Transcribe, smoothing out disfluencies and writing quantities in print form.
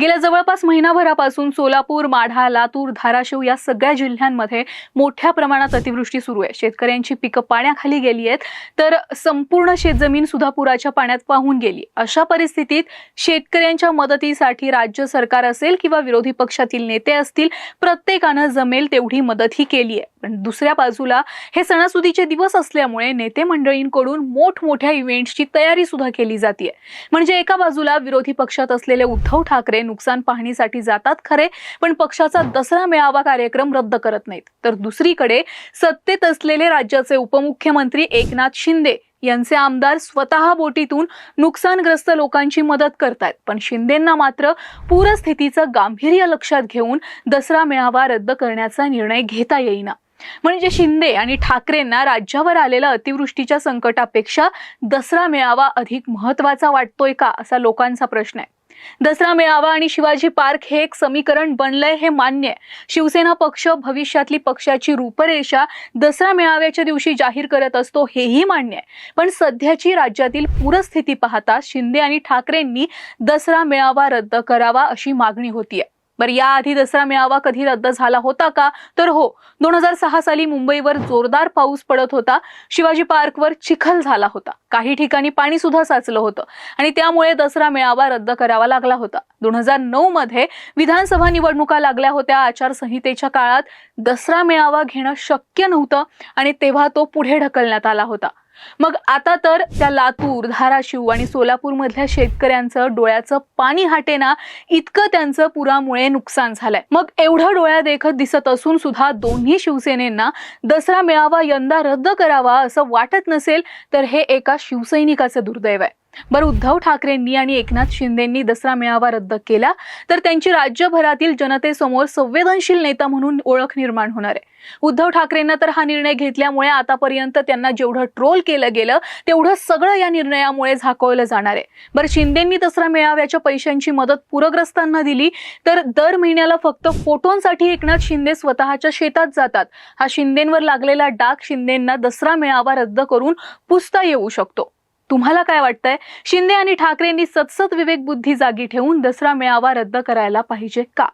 गेल्या जवळपास महिनाभरापासून सोलापूर, माढा, लातूर, धाराशिव या सगळ्या जिल्ह्यांमध्ये मोठ्या प्रमाणात अतिवृष्टी सुरू आहे। शेतकऱ्यांची पिकं पाण्याखाली गेली आहेत, तर संपूर्ण शेतजमीन सुद्धा पुराच्या पाण्यात वाहून गेली। अशा परिस्थितीत शेतकऱ्यांच्या मदतीसाठी राज्य सरकार असेल किंवा विरोधी पक्षातील नेते असतील, प्रत्येकाने जमेल तेवढी मदतही केली आहे। पण दुसऱ्या बाजूला हे सणासुदीचे दिवस असल्यामुळे नेते मंडळींकडून मोठमोठ्या इव्हेंट्सची तयारी सुद्धा केली जाते। म्हणजे एका बाजूला विरोधी पक्षात असलेले उद्धव ठाकरे नुकसान पाहणीसाठी जातात खरे, पण पक्षाचा दसरा मेळावा कार्यक्रम रद्द करत नाहीत। तर दुसरीकडे सत्तेत असलेले राज्याचे उपमुख्यमंत्री एकनाथ शिंदे यांचे आमदार स्वतः बोटीतून नुकसानग्रस्त लोकांची मदत करतात। पण शिंदेंना मात्र पूरस्थितीचं गांभीर्य लक्षात घेऊन दसरा मेळावा रद्द करण्याचा निर्णय घेता येईना। म्हणजे शिंदे आणि ठाकरेंना राज्यावर आलेल्या अतिवृष्टीच्या संकटापेक्षा दसरा मेळावा अधिक महत्त्वाचा वाटतोय का, असा लोकांचा प्रश्न आहे। दसरा मेळावा आणि शिवाजी पार्क हे एक समीकरण बनलंय हे मान्य आहे। शिवसेना पक्ष भविष्यातली पक्षाची रूपरेषा दसरा मेळाव्याच्या दिवशी जाहीर करत असतो हेही मान्य आहे। पण सध्याची राज्यातील पूरस्थिती पाहता शिंदे आणि ठाकरेंनी दसरा मेळावा रद्द करावा अशी मागणी होतीये। बरं, याआधी दसरा मेळावा कधी रद्द झाला होता का? तर हो, 2006 साली मुंबईवर जोरदार पाऊस पडत होता। शिवाजी पार्कवर चिखल झाला होता, काही ठिकाणी पाणी सुद्धा साचलं होतं आणि त्यामुळे दसरा मेळावा रद्द करावा लागला होता। 2009 मध्ये विधानसभा निवडणुका लागल्या होत्या। आचारसंहितेच्या काळात दसरा मेळावा घेणं शक्य नव्हतं आणि तेव्हा तो पुढे ढकलण्यात आला होता। मग आता तर त्या लातूर, धाराशिव आणि सोलापूर मधल्या शेतकऱ्यांचं डोळ्याचं पाणी हटेना इतकं त्यांचं पुरामुळे नुकसान झालंय। मग एवढं डोळ्यादेखत दिसत असून सुद्धा दोन्ही शिवसेनेंना दसरा मेळावा यंदा रद्द करावा असं वाटत नसेल तर हे एका शिवसैनिकाचं दुर्दैव आहे। बरं, उद्धव ठाकरेंनी आणि एकनाथ शिंदेंनी दसरा मेळावा रद्द केला तर त्यांची राज्यभरातील जनतेसमोर संवेदनशील नेता म्हणून ओळख निर्माण होणार आहे। उद्धव ठाकरेंना तर हा निर्णय घेतल्यामुळे आतापर्यंत त्यांना जेवढं ट्रोल केलं गेलं तेवढं सगळं या निर्णयामुळे झाकोळलं जाणार आहे। बरं, शिंदेंनी दसरा मेळाव्याच्या पैशांची मदत पूरग्रस्तांना दिली तर दर महिन्याला फक्त फोटोंसाठी एकनाथ शिंदे स्वतःच्या शेतात जातात। हा शिंदेंवर लागलेला डाग शिंदेंना दसरा मेळावा रद्द करून पुसता येऊ शकतो। तुम्हाला काय वाटतंय? शिंदे आणि ठाकरेंनी सतसत विवेक बुद्धी जागी ठेवून दसरा मेळावा रद्द करायला पाहिजे का?